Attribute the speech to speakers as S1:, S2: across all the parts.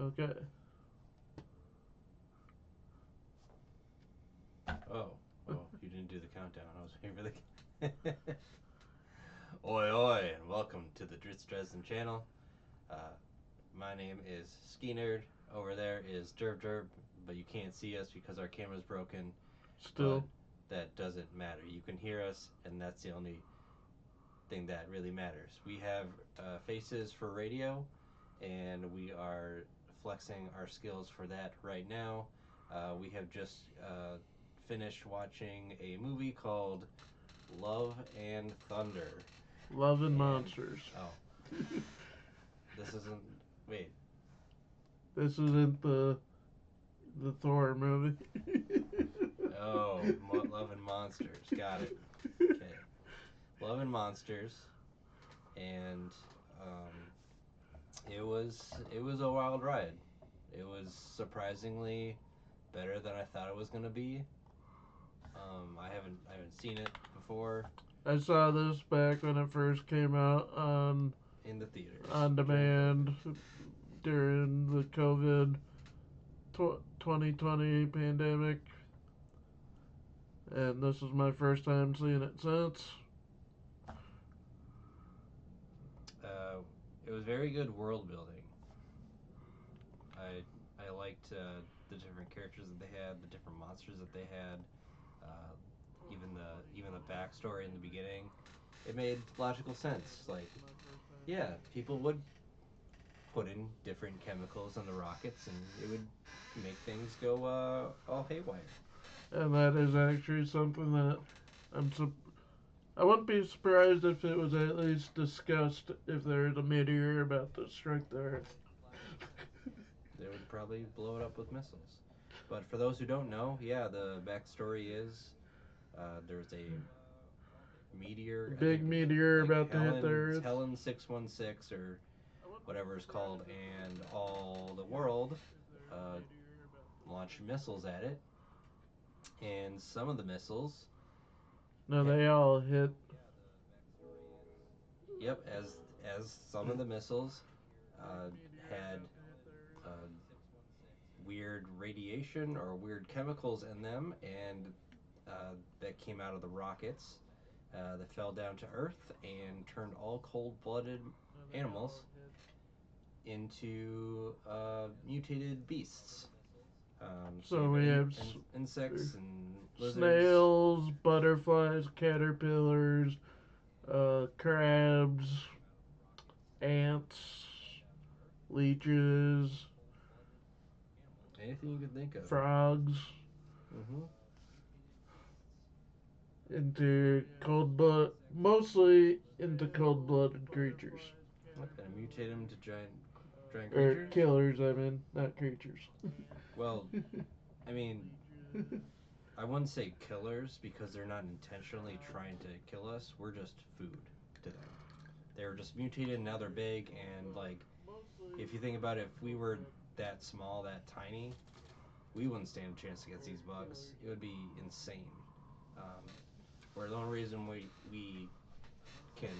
S1: Okay.
S2: Oh, you didn't do the countdown. I was waiting for the. Oi, oi, and welcome to the Dritz Dresden channel. Uh, my name is Ski Nerd. Over there is Derb Derb, but you can't see us because our camera's broken. But
S1: Still.
S2: that doesn't matter. You can hear us, and that's the only thing that really matters. We have faces for radio, and we are flexing our skills for that right now. We have just finished watching a movie called Love and Thunder.
S1: Love and
S2: And
S1: Monsters.
S2: oh, this isn't. Wait.
S1: This isn't the Thor movie.
S2: Oh, Love and Monsters. Got it. Okay. Love and Monsters, and it was a wild ride. It was surprisingly better than I thought it was gonna be. I haven't seen it before
S1: I saw this back when it first came out
S2: in the theaters
S1: on
S2: during
S1: demand
S2: COVID.
S1: during the COVID 2020 pandemic, and this is my first time seeing it since.
S2: Uh, it was very good world building. I I liked the different characters that they had, the different monsters that they had, uh, even the backstory in the beginning. It made logical sense. Like, yeah, people would put in different chemicals in the rockets, and it would make things go all haywire.
S1: And that is actually something that I'm I wouldn't be surprised if it was at least discussed if there's a meteor about to strike the Earth.
S2: They would probably blow it up with missiles. But for those who don't know, yeah, the backstory is there's a meteor. I
S1: Big
S2: think
S1: meteor
S2: like
S1: about to hit the Earth.
S2: Helen 616 or whatever it's called, and all the world uh, launched missiles at it, and some of the missiles,
S1: No,
S2: ha-
S1: they all hit.
S2: yep, as some of the missiles uh, had uh, weird radiation or weird chemicals in them, and that came out of the rockets that fell down to Earth and turned all cold-blooded animals into mutated beasts. So
S1: So
S2: you got
S1: we have
S2: insects and lizards.
S1: snails, butterflies, caterpillars, crabs, ants, leeches,
S2: Anything you can think of.
S1: frogs,
S2: Mm-hmm.
S1: into mostly into cold-blooded creatures.
S2: Yep, and mutate them to giant
S1: Or
S2: creatures.
S1: killers, I mean, not creatures.
S2: Well, I mean, I wouldn't say killers because they're not intentionally trying to kill us. We're just food to them. They're just mutated and now they're big. And like, if you think about it, if we were that small, that tiny, we wouldn't stand a chance against these bugs. It would be insane. Um, where the only reason we can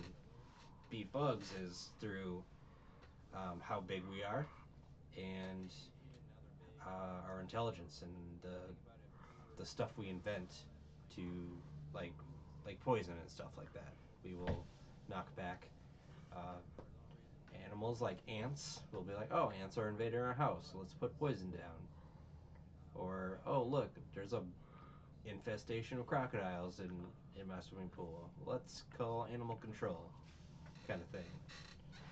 S2: beat bugs is through how big we are and our intelligence and the stuff we invent to like like poison and stuff like that. We will knock back uh, animals like ants. We'll be like, oh, ants are invading our house. Let's put poison down. Or oh, look, there's a infestation of crocodiles in my swimming pool. Let's call animal control, kind of thing.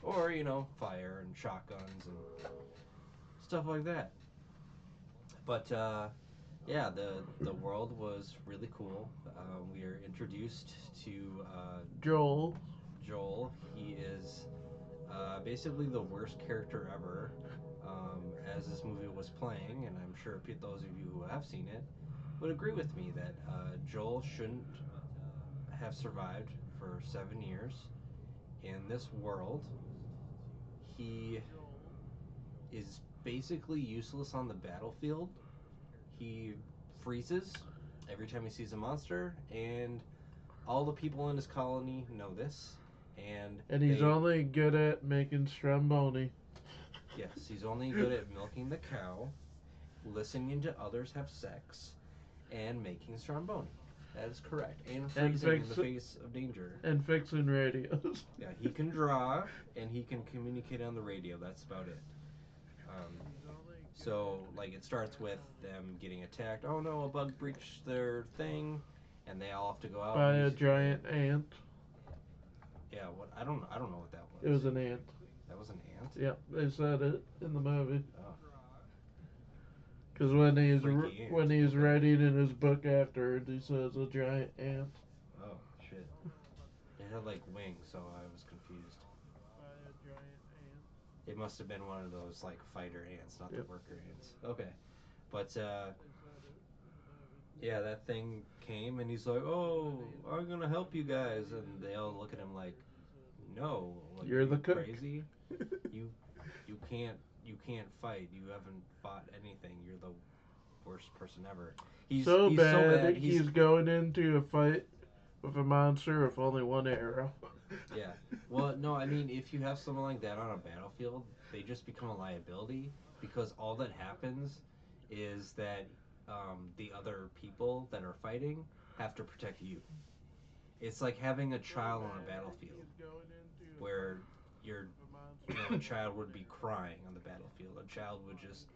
S2: Or fire and shotguns and stuff like that. But yeah, the world was really cool. We are introduced to
S1: Joel.
S2: Joel. He is basically the worst character ever. As this movie was playing, and I'm sure those of you who have seen it would agree with me that Joel shouldn't have survived for 7 years in this world. He is basically useless on the battlefield. He freezes every time he sees a monster, and all the people in his colony know this, and
S1: And he's
S2: they
S1: only good at making stromboni.
S2: Yes, he's only good at milking the cow, listening to others have sex, and making stromboni. That is correct. And
S1: and
S2: freezing in the
S1: fix
S2: face of danger.
S1: and fixing radios.
S2: Yeah, he can draw and he can communicate on the radio. That's about it. Um, so, like, it starts with them getting attacked. Oh no, a bug breached their thing, and they all have to go out
S1: By
S2: and
S1: a
S2: use.
S1: giant ant.
S2: Yeah, what? I don't. I don't know what that
S1: It
S2: was.
S1: was an ant.
S2: That was an ant.
S1: Yep, they said it in the movie.
S2: Oh,
S1: Because
S2: freaky ant.
S1: when he's
S2: Okay.
S1: writing in his book afterwards, he says a giant ant.
S2: Oh shit. It had like wings, so I was confused. It must have been one of those like fighter ants, not the
S1: Yep.
S2: worker ants. Okay, but yeah, that thing came and he's like, "Oh, I'm gonna help you guys," and they all look at him like, "No, like, are
S1: You're the
S2: you
S1: cook.
S2: crazy? You you can't fight. You haven't fought anything. You're the worst person ever."
S1: So
S2: He's so
S1: bad,
S2: bad.
S1: he's going into a fight with a monster with only one arrow.
S2: Yeah. Well, no, I mean, if you have someone like that on a battlefield, they just become a liability because all that happens is that the other people that are fighting have to protect you. It's like having a child on a battlefield where you're, a child would be crying on the battlefield. A child would just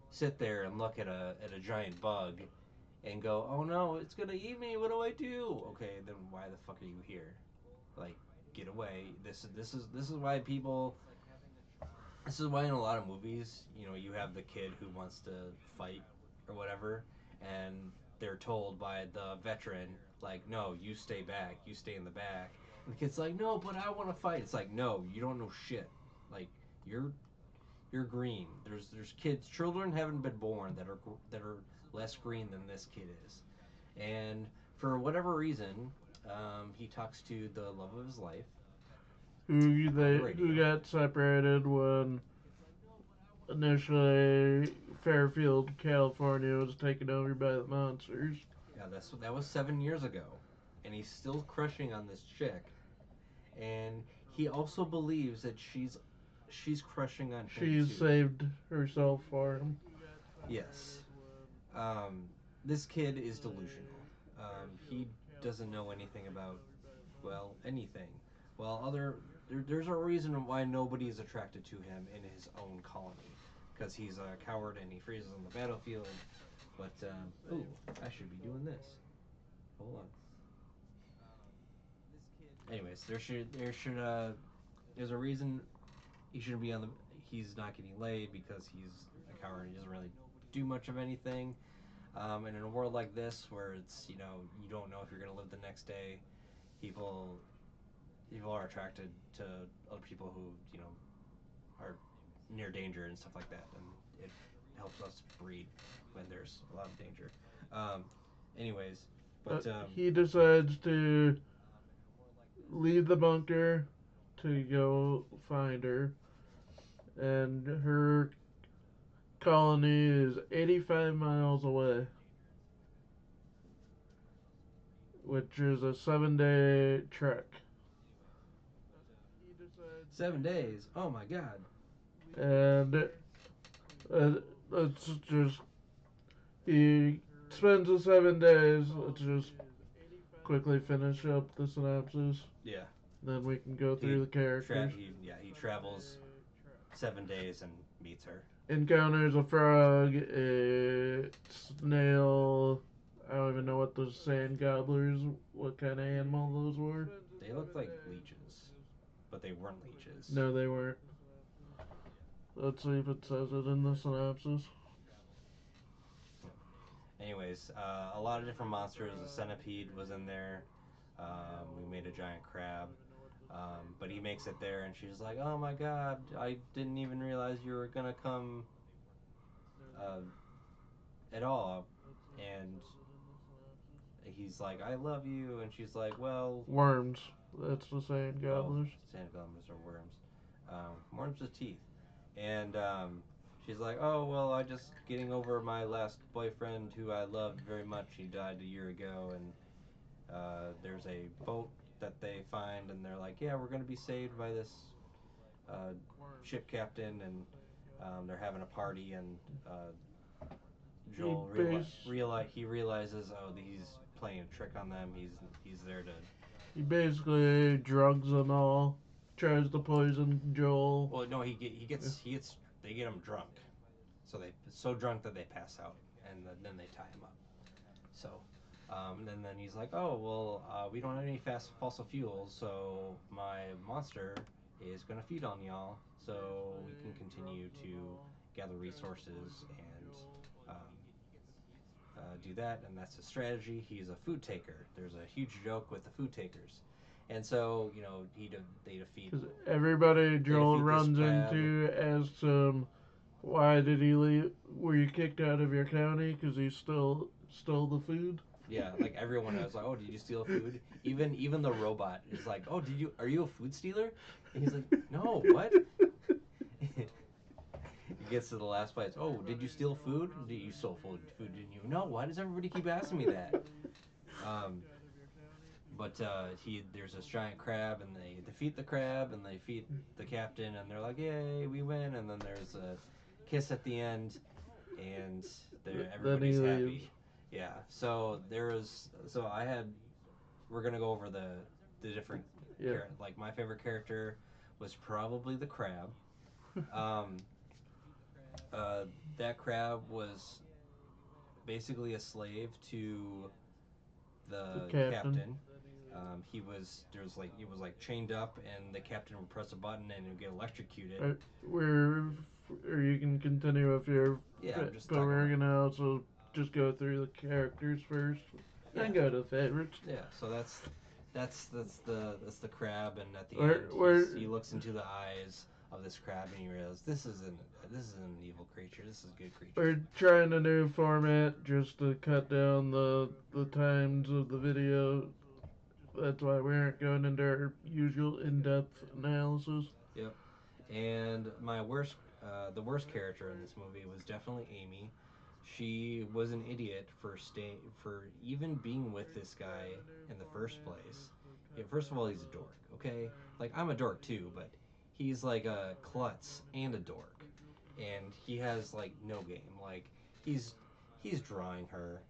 S2: sit there and look at a giant bug and go, "Oh no, it's gonna eat me. What do I do?" Okay, then why the fuck are you here? Like, get away. This is why people. This is why in a lot of movies, you have the kid who wants to fight or whatever, and they're told by the veteran, like, no, you stay back, you stay in the back, and the kid's like, no, but I want to fight. It's like, no, you don't know shit. Like, you're you're green. There's kids, children haven't been born that are less green than this kid is, and for whatever reason, he talks to the love of his life on the
S1: Who
S2: radio.
S1: got separated when initially Fairfield, California was taken over by the monsters.
S2: Yeah, that was 7 years ago, and he's still crushing on this chick, and he also believes that she's crushing on him
S1: She
S2: too.
S1: saved herself for him.
S2: Yes. Um, this kid is delusional. He doesn't know anything about, well, anything. Well, there's a reason why nobody is attracted to him in his own colony, because he's a coward and he freezes on the battlefield. But ooh, I should be doing this. Hold on. Anyways, there's a reason he shouldn't be on the. He's not getting laid because he's a coward and he doesn't really do much of anything. And in a world like this, where it's you don't know if you're gonna live the next day, people people are attracted to other people who are near danger and stuff like that, and it helps us breed when there's a lot of danger. Um, anyways, but
S1: He decides to leave the bunker to go find her, and her colony is 85 miles away, which is a 7-day trek.
S2: 7 days. Oh my God.
S1: And let's just. He spends the 7 days. Let's just quickly finish up the synopsis.
S2: Yeah.
S1: Then we can go
S2: He
S1: through the characters.
S2: he travels 7 days and meets her.
S1: Encounters a frog, a snail. I don't even know what those sand gobblers, what kind of animal those were.
S2: They looked like leeches, but they weren't leeches.
S1: No, they weren't. Let's see if it says it in the synopsis.
S2: Anyways, a lot of different monsters. A centipede was in there. We made a giant crab. But he makes it there, and she's like, "Oh my God, I didn't even realize you were gonna come uh, at all." And he's like, "I love you," and she's like, "Well,
S1: Worms. That's the sand
S2: oh,
S1: gobblers.
S2: sand goblins are worms, worms with teeth." And she's like, "Oh well, I just getting over my last boyfriend who I loved very much. He died a year ago, and there's a boat that they find, and they're like, yeah, we're gonna be saved by this uh, ship captain, and They're having a party, and
S1: He
S2: Joel
S1: base
S2: realizes, oh, he's playing a trick on them. He's there to.
S1: he basically drugs them all. Tries to poison Joel.
S2: Well, no, he gets they get him drunk, so they so drunk that they pass out, and then they tie him up. So, and then he's like, oh well, we don't have any fast fossil fuels, so my monster is gonna feed on y'all, so we can continue to gather resources and um, do that, and that's his strategy. He's a food taker. There's a huge joke with the food takers, and so they defeat
S1: Because everybody Joel
S2: this
S1: runs
S2: crab.
S1: into asks him, why did he leave? Were you kicked out of your county because he stole the food?
S2: Yeah, like everyone was like, "Oh, did you steal food?" Even the robot is like, "Oh, did you? Are you a food stealer?" And he's like, "No, what?" He gets to the last place. Oh, did you steal food? Did you stole food? Didn't you? No. Why does everybody keep asking me that? Um, but he there's this giant crab, and they defeat the crab, and they defeat the captain, and they're like, "Yay, we win!" And then there's a kiss at the end, and
S1: Then he
S2: everybody's
S1: leaves.
S2: happy. Yeah. So I had we're gonna go over the different
S1: Yeah.
S2: like my favorite character was probably the crab. Um, uh, that crab was basically a slave to
S1: The
S2: the
S1: captain.
S2: captain. He was like chained up, and the captain would press a button and it would get electrocuted.
S1: Where, or you can continue if you're,
S2: Yeah, I'm just
S1: but
S2: talking
S1: we're
S2: about.
S1: gonna also just go through the characters first,
S2: Yeah,
S1: then go to the favorites.
S2: yeah. So that's the crab, and at the
S1: We're,
S2: end
S1: we're,
S2: he looks into the eyes of this crab, and he realizes this isn't an evil creature. This is a good creature.
S1: we're trying a new format just to cut down the times of the video. That's why we aren't going into our usual in-depth analysis.
S2: Yep. And the worst character in this movie was definitely Amy. She was an idiot for even being with this guy in the first place. Yeah, first of all, he's a dork. Okay, like I'm a dork too, but he's like a klutz and a dork, and he has like no game. Like he's he's drawing her,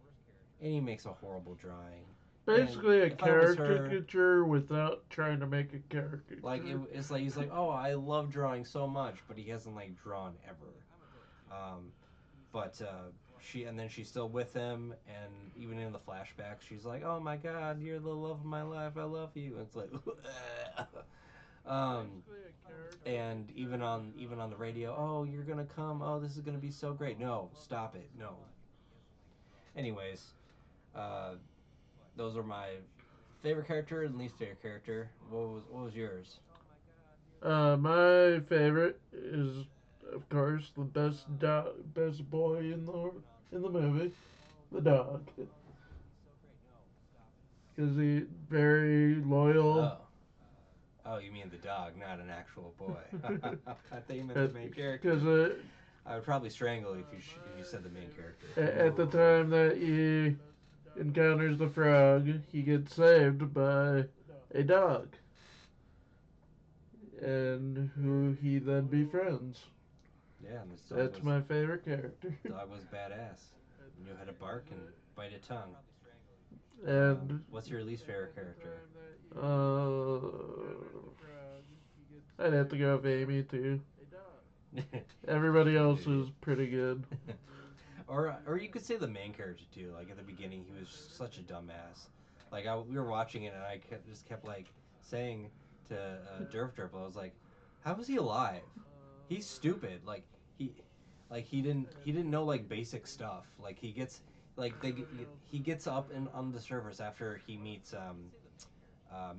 S2: and he makes a horrible drawing. And
S1: Basically, a
S2: if I was her,
S1: caricature without trying to make a
S2: like
S1: caricature.
S2: it's like he's like, oh, I love drawing so much, but he hasn't like drawn ever. Um, but she's still with him, and even in the flashbacks, she's like, oh my God, you're the love of my life, I love you. And it's like, um, and even on the radio, oh, you're gonna come, oh, this is gonna be so great. No, stop it, no. Anyways, uh, those are my favorite character and least favorite character. What was yours?
S1: My favorite is, of course, the best boy in the movie, the dog, because he very loyal.
S2: Oh. Oh, you mean the dog, not an actual boy. I thought you meant the main
S1: Because
S2: character. I would probably strangle you if you said the main character.
S1: at the time that he encounters the frog, he gets saved by a dog, and who he then befriends.
S2: Yeah, and this
S1: That's my favorite character.
S2: dog was badass. Knew how to bark and bite a tongue.
S1: And
S2: What's your least favorite character?
S1: uh, I'd have to go with Amy too. Everybody
S2: She's an
S1: else
S2: idiot.
S1: is pretty good.
S2: Or you could say the main character too. Like at the beginning, he was such a dumbass. Like we were watching it, and just kept like saying to Derf Derp, I was like, "How is he alive? He's stupid. He, he didn't know like basic stuff. Like he gets up and on the surface after he meets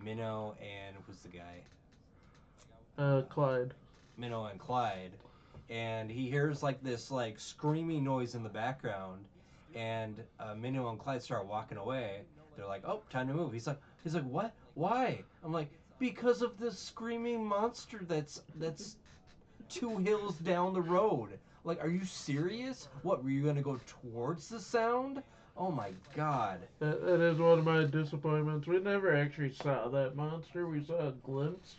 S2: Minnow and who's the guy?
S1: Clyde.
S2: Minnow and Clyde, and he hears like this like screaming noise in the background, and Minnow and Clyde start walking away. They're like, "Oh, time to move." He's like, "What? Why?" I'm like, "Because of this screaming monster that's 2 hills down the road." Like, are you serious? What, were you gonna go towards the sound? Oh my god.
S1: That is one of my disappointments. We never actually saw that monster. We saw a glimpse,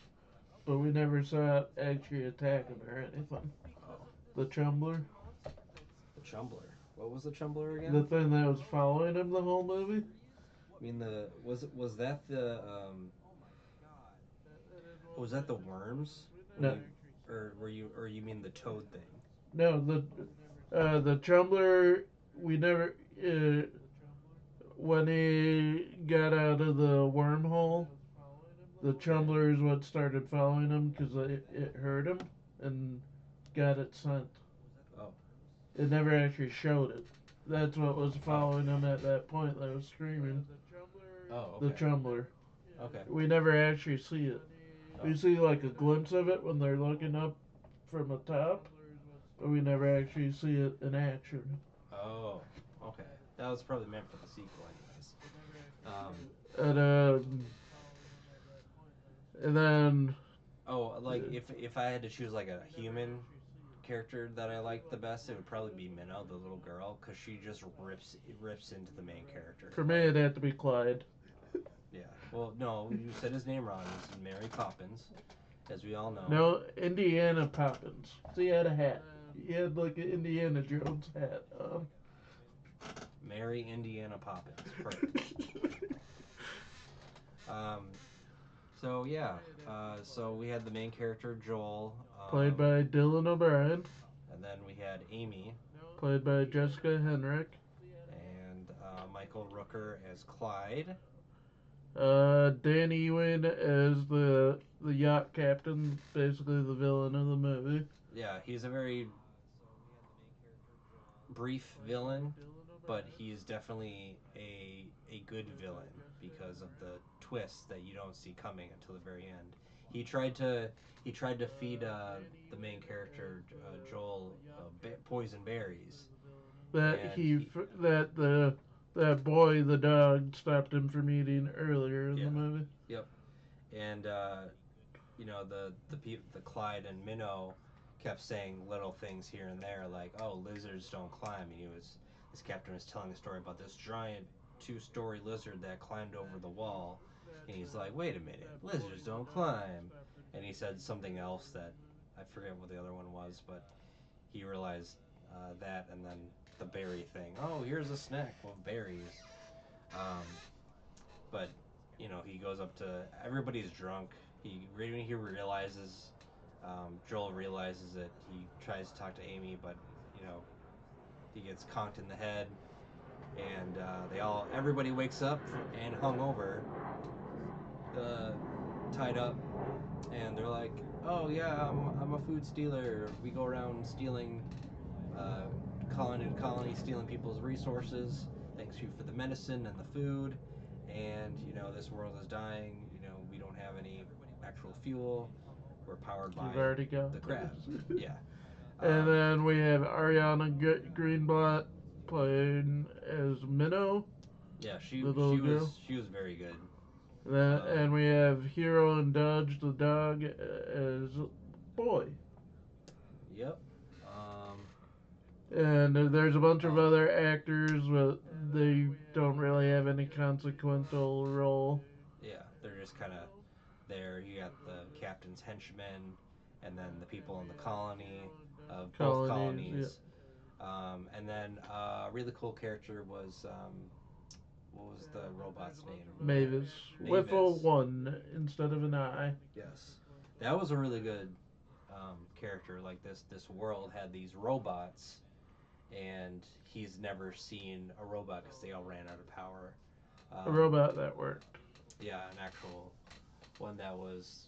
S1: but we never saw it actually attack him or anything.
S2: Oh.
S1: The Chumbler.
S2: The Chumbler. What was the Chumbler
S1: The
S2: again?
S1: thing that was following him the whole movie.
S2: I mean, the was that the was that the worms when
S1: No,
S2: you or you mean the toad thing?
S1: no, the Chumbler. We never. When he got out of the wormhole, the
S2: Yeah.
S1: Chumbler is what started following him because it hurt him and got it sent.
S2: Oh.
S1: It never actually showed it. That's what was
S2: Oh.
S1: following him at that point. That was screaming.
S2: Oh.
S1: The
S2: Okay.
S1: Chumbler.
S2: Okay.
S1: We never actually see it.
S2: Oh.
S1: We see like a glimpse of it when they're looking up from the top, but we never actually see it in action.
S2: Oh. Okay. That was probably meant for the sequel, anyways. Um.
S1: And and then
S2: Oh, like if I had to choose like a human character that I liked the best, it would probably be Minnow, the little girl, because she just rips into the main character.
S1: for me,
S2: Like,
S1: it had to be Clyde.
S2: yeah. Well, no, you said his name wrong. It's Mary Poppins, as we all know.
S1: No, Indiana Poppins. So he had a hat. He had like an Indiana Jones hat.
S2: Mary Indiana Poppins. Perfect. Um. So yeah. So we had the main character Joel.
S1: Played by Dylan O'Brien.
S2: And then we had Amy
S1: Played by Jessica Henwick.
S2: and Michael Rooker as Clyde.
S1: Dan Ewing as the yacht captain, basically the villain of the movie.
S2: Yeah, he's a very brief villain, but he's definitely a good villain because of the twists that you don't see coming until the very end. He tried to he tried to feed the main character Joel poison berries,
S1: That
S2: and he
S1: that boy, the dog, stopped him from eating earlier in the
S2: yeah,
S1: movie.
S2: yep, and you know the Clyde and Minnow kept saying little things here and there like, oh, lizards don't climb, and this captain was telling a story about this giant two-story lizard that climbed over the wall, and he's like, wait a minute, lizards don't climb, and he said something else that I forget what the other one was, but he realized that, and then the berry thing. Oh, here's a snack with berries. Um, but he goes up to everybody's drunk. When he realizes, Joel realizes that he tries to talk to Amy, but you know he gets conked in the head, and everybody wakes up and hung over, uh, tied up, and they're like, "Oh yeah, I'm a food stealer. We go around stealing, uh, colony to colony, stealing people's resources. Thanks you for the medicine and the food. And this world is dying. We don't have any actual fuel. We're powered
S1: You've
S2: by
S1: already got
S2: the crab.
S1: this.
S2: Yeah.
S1: And
S2: Um,
S1: then we have Ariana Greenblatt playing as Minnow,
S2: yeah. She
S1: the little
S2: she
S1: girl.
S2: was she was very good.
S1: And we have Hero and Dodge the dog as Boy.
S2: Yep. Um,
S1: And there's a bunch of
S2: oh,
S1: other actors, but they don't really have any consequential role.
S2: yeah. They're just kind of there. You got the captain's henchmen, and then the people in the colony of both
S1: Colonies, yeah.
S2: colonies. And then a really cool character was what was the robot's name?
S1: Mavis. With a
S2: Mavis.
S1: 1 instead of an I.
S2: Yes, that was a really good character. Like this world had these robots, and he's never seen a robot because they all ran out of power.
S1: A
S2: Um,
S1: robot that worked.
S2: yeah, an actual one that was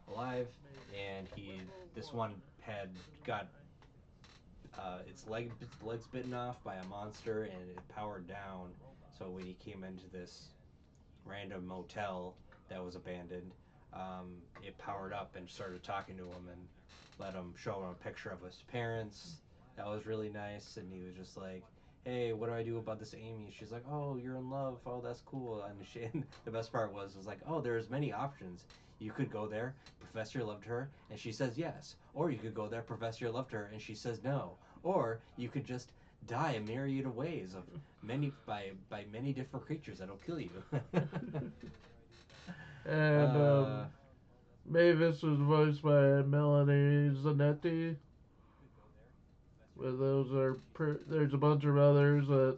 S2: alive, and this one had got its legs bitten off by a monster, and it powered down. So when he came into this random motel that was abandoned, it powered up and started talking to him and show him a picture of his parents. That was really nice, and he was just like, "Hey, what do I do about this Amy?" She's like, "Oh, you're in love. Oh, that's cool." And the best part was like, "Oh, there's many options. You could go there, profess your love to her, and she says yes, or you could go there, profess your love to her, and she says no, or you could just die a myriad of ways of by many different creatures that'll kill you."
S1: And
S2: uh,
S1: Mavis was voiced by Melanie Zanetti. But there's a bunch of others that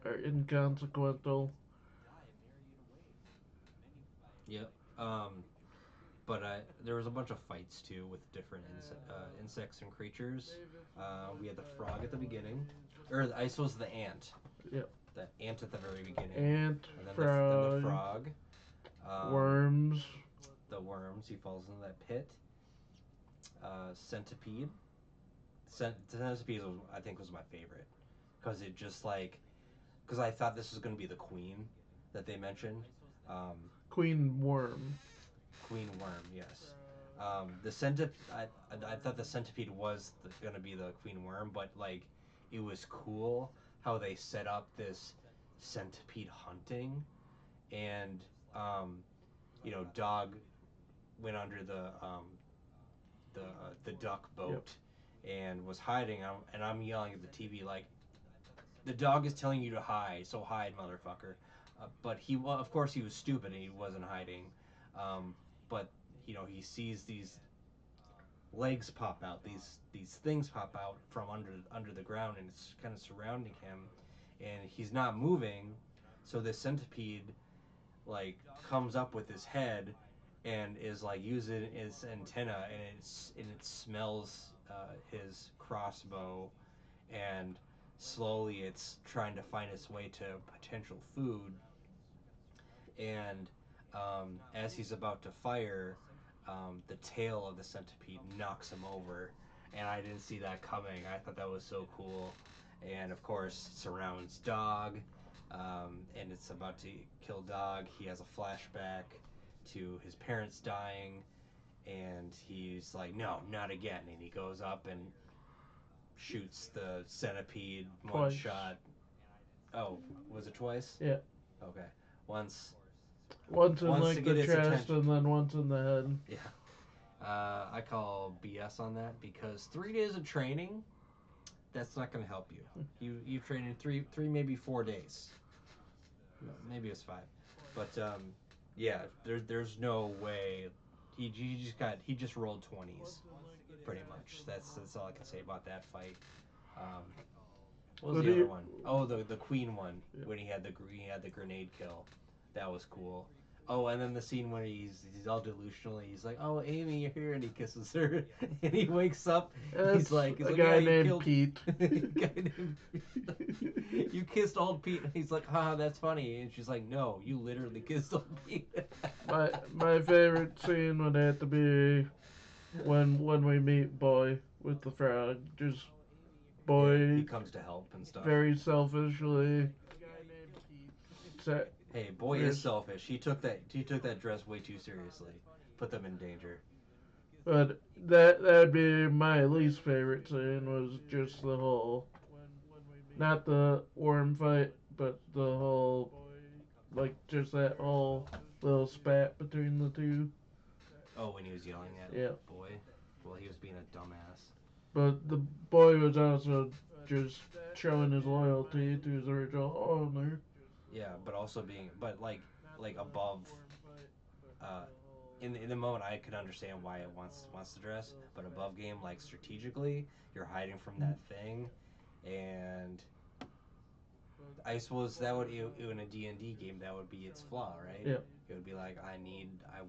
S1: are inconsequential.
S2: Yep. But there was a bunch of fights too with different insects and creatures. We had the frog at the beginning, or I suppose the ant.
S1: Yep.
S2: The ant at the very beginning,
S1: Ant,
S2: and then the
S1: frog,
S2: frog. Um,
S1: worms.
S2: the worms. He falls into that pit. Centipede. Centipede was, I think, was my favorite because it just like because I thought this was going to be the queen that they mentioned. Um,
S1: Queen worm.
S2: Queen worm, yes. The centipede. I thought the centipede was going to be the queen worm, but like it was cool how they set up this centipede hunting, and um, dog went under the duck
S1: Yep.
S2: boat and was hiding, and I'm yelling at the TV like, the dog is telling you to hide, so hide, motherfucker. But well, of course, he was stupid and he wasn't hiding. But he sees these legs pop out, these things pop out from under the ground, and it's kind of surrounding him, and he's not moving. So this centipede like comes up with his head and is like using its antenna, and it smells his crossbow, and slowly it's trying to find its way to potential food. And as he's about to fire, the tail of the centipede knocks him over, and I didn't see that coming. I thought that was so cool. And of course, surrounds dog, and it's about to kill dog. He has a flashback to his parents dying, and he's like, "No, not again!" And he goes up and shoots the centipede one
S1: Twice.
S2: shot. Oh, was it twice?
S1: Yeah.
S2: Okay, once
S1: Once in
S2: once to
S1: like
S2: get
S1: the
S2: its
S1: chest
S2: attention.
S1: and then once in the head.
S2: Yeah. I call BS on that because 3 days of training, that's not going to help you. You train in three maybe 4 days. Maybe it's five, but yeah, there's no way. He just rolled 20s pretty much. That's all I can say about that fight. Um, what was
S1: But
S2: the other
S1: he,
S2: one? Oh, the queen one
S1: yeah.
S2: when he had the grenade kill. That was cool. Oh, and then the scene when he's all delusional. He's like, "Oh, Amy, you're here," and he kisses her, and he wakes up.
S1: That's
S2: He's
S1: a
S2: like, "Yeah,
S1: guy
S2: you
S1: named
S2: killed
S1: Pete.
S2: a guy named you kissed old Pete." And he's like, "Ha, that's funny," and she's like, "No, you literally kissed old Pete."
S1: My favorite scene would have to be when we meet Boy with the frog. Just
S2: Yeah, he
S1: Boy
S2: comes to help and stuff.
S1: very selfishly.
S2: Hey, boy is
S1: There's,
S2: selfish. He took that dress way too seriously. Put them in danger.
S1: but that'd be my least favorite scene was just the whole, not the worm fight, but the whole, like just that whole little spat between the two.
S2: Oh, when he was yelling at
S1: Yeah.
S2: boy. Well, he was being a dumbass.
S1: But the boy was also just showing his loyalty to his original owner.
S2: Yeah, but also but like above. Uh, in the moment, I could understand why it wants to dress, but above game, like strategically, you're hiding from that thing, and I suppose that would in a D&D game that would be its flaw, right?
S1: Yeah.
S2: It would be like I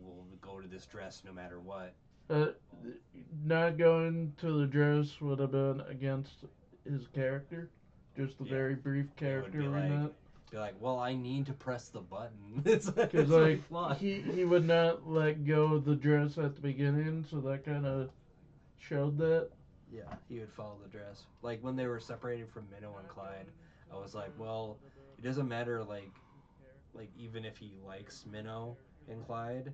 S2: will go to this dress no matter what.
S1: Uh, Not going to the dress would have been against his character. Just a
S2: Yeah,
S1: very brief
S2: it would
S1: character we met.
S2: be like, well, I need to press the button. it's
S1: Because
S2: it's my
S1: like
S2: flaw.
S1: he would not let go of the dress at the beginning, so that kind of showed that.
S2: Yeah, he would follow the dress. Like when they were separated from Minnow and Clyde, I was like, well, it doesn't matter. Like even if he likes Minnow and Clyde,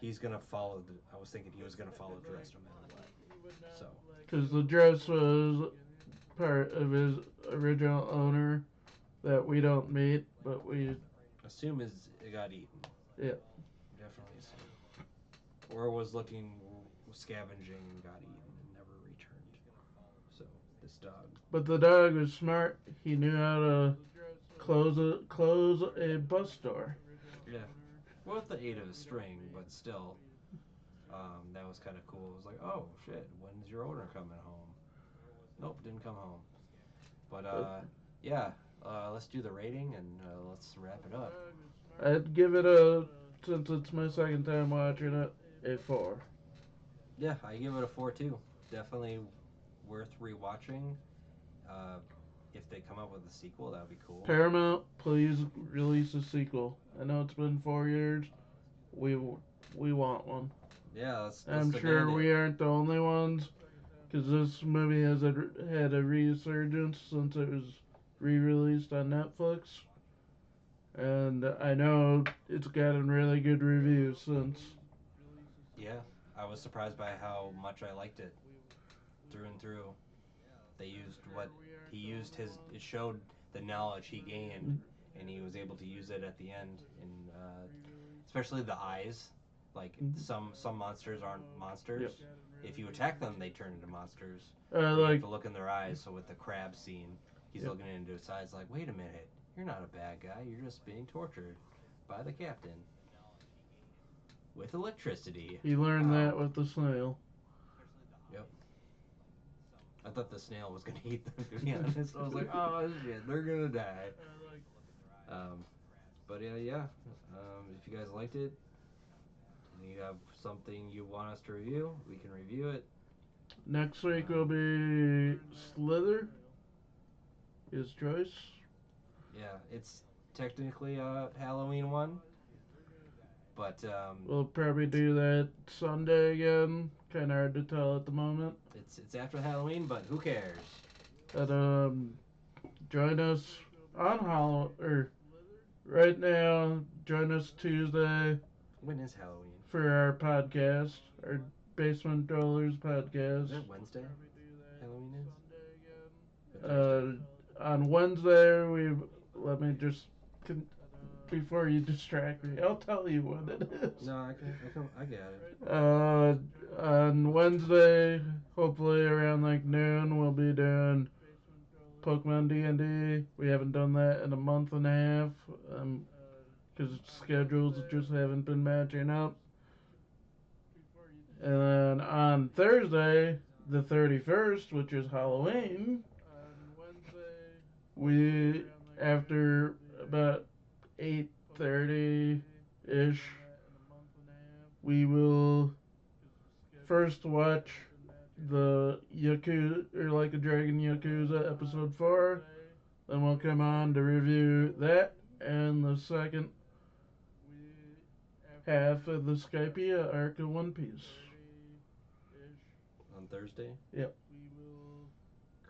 S2: he's gonna follow the. I was thinking he was gonna follow the dress no matter what. So
S1: Because the dress was part of his original owner that we don't meet, but we,
S2: assume it got eaten.
S1: yeah.
S2: Definitely assume. Or was looking scavenging and got eaten and never returned. So this dog.
S1: But the dog was smart. He knew how to close a bus door.
S2: Yeah. With the aid of a string, but still, that was kind of cool. It was like, oh shit, when's your owner coming home? Nope, didn't come home. But
S1: But
S2: yeah, let's do the rating and let's wrap it up.
S1: I'd give it a, since it's my second time watching it, a 4.
S2: Yeah, I give it a 4 too. Definitely worth rewatching. Uh, if they come up with a sequel, that would be cool.
S1: Paramount, please release a sequel. I know it's been 4 years. We we want one.
S2: Yeah, let's
S1: I'm
S2: demand
S1: sure
S2: it.
S1: we aren't the only ones, because this movie has had a resurgence since it was re-released on Netflix, and I know it's gotten really good reviews since.
S2: Yeah, I was surprised by how much I liked it through and through. They used what he used his it showed the knowledge he gained, and he was able to use it at the end. And especially the eyes, like some monsters aren't
S1: Yep.
S2: monsters. If you attack them, they turn into monsters, or you have
S1: Like,
S2: to look in their eyes. So with the crab scene, he's
S1: yep.
S2: looking into his eyes, like, wait a minute, you're not a bad guy. You're just being tortured by the captain with electricity.
S1: He learned
S2: Wow.
S1: that with the snail.
S2: Yep. I thought the snail was gonna eat them. To be honest, I was like, "Oh shit, they're gonna die." Um, but yeah. If you guys liked it and you have something you want us to review, we can review it.
S1: Next week will
S2: Um,
S1: be Slither, his choice.
S2: yeah, it's technically a Halloween one, but
S1: We'll probably do that Sunday again. Kind of hard to tell at the moment.
S2: it's after Halloween. But who cares?
S1: But join us on Halloween, or right now. Join us Tuesday
S2: When is Halloween?
S1: for our podcast, our Basement Dwellers
S2: Is
S1: podcast.
S2: that Wednesday? Halloween is or Thursday?
S1: Uh, on Wednesday, we let me just before you distract me, I'll tell you what it is.
S2: No, I got it.
S1: Uh, on Wednesday, hopefully around like noon, we'll be doing Pokemon D&D. We haven't done that in a month and a half, because schedules just haven't been matching up. And then on Thursday, the 31st, which is Halloween, we after about 8:30 ish, we will first watch the Yakuza, or Like a Dragon Yakuza episode 4. Then we'll come on to review that and the second half of the Skypiea arc of One Piece.
S2: On Thursday.
S1: Yep.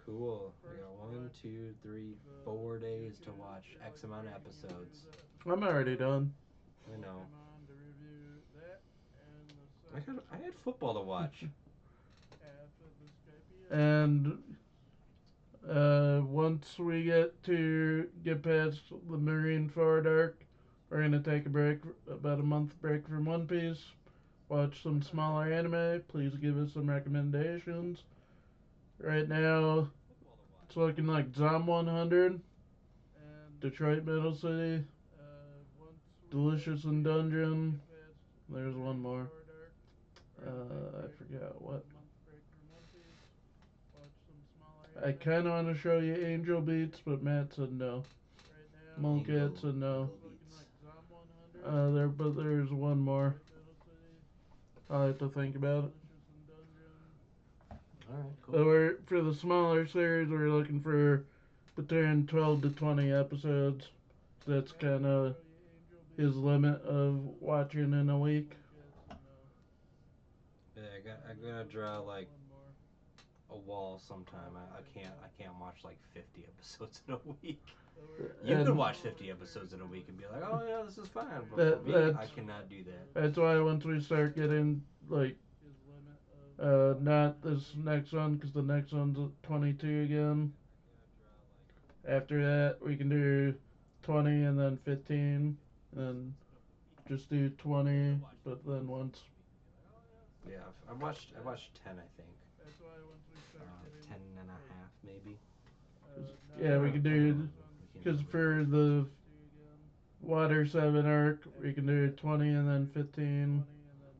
S2: Cool. I got 1, 2, 3, 4 days to watch X amount of episodes.
S1: I'm already done.
S2: I know. I had football to watch.
S1: And once we get past the Marine arc, we're gonna take a break, about a month break from One Piece. Watch some smaller anime. Please give us some recommendations. Right now, it's looking like Zom 100, Detroit Middle City, Delicious in Dungeon. There's one more. I forgot what. I kind of want to show you Angel Beats, but Matt said no. Mulcat said no.
S2: Angle beats.
S1: But there's one more. I'll have to think about it.
S2: All right,
S1: But
S2: cool.
S1: we're for the smaller series, we're looking for between 12 to 20 episodes. That's kind of his limit of watching in a week.
S2: Yeah, I gotta draw like a wall sometime. I can't watch like 50 episodes in a week. You could
S1: And
S2: watch 50 episodes in a week and be like, oh yeah, this is fine. But for
S1: that
S2: me, I
S1: that's
S2: cannot do that.
S1: that's why once we start getting like not this next one, because the next one's at 22 again. After that, we can do 20 and then 15, and then just do 20. But then once,
S2: Yeah, I watched 10, I think. 10 and a half maybe.
S1: yeah, we can do,
S2: We can
S1: because
S2: never.
S1: for the Water 7 arc, we can do 20 and then 15,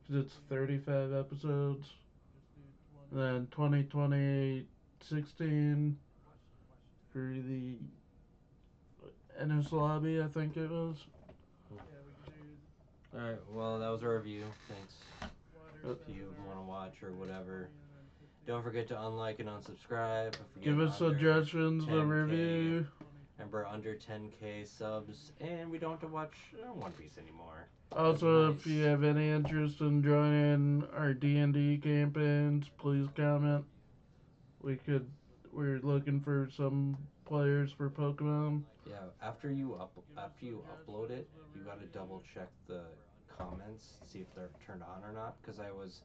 S1: because it's 35 episodes. And then 2020. 16 for the NS lobby, I think it was.
S2: Alright, well, that was our review. Thanks.
S1: Uh,
S2: If you want to watch or whatever. Don't forget to unlike and unsubscribe. If we're
S1: Give
S2: getting
S1: us
S2: under
S1: suggestions to
S2: 10K,
S1: review.
S2: remember under 10K subs, and we don't have to watch One Piece anymore. That'd be
S1: Also, if you
S2: nice.
S1: have any interest in joining our D&D campaigns, please comment. We could. We're looking for some players for Pokemon.
S2: Yeah, after you upload it, you gotta double check the comments, see if they're turned on or not. Because I was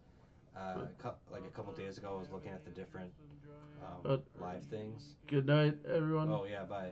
S1: But,
S2: like a couple days ago, I was looking at the different
S1: but
S2: live things.
S1: good night, everyone.
S2: Oh yeah, bye.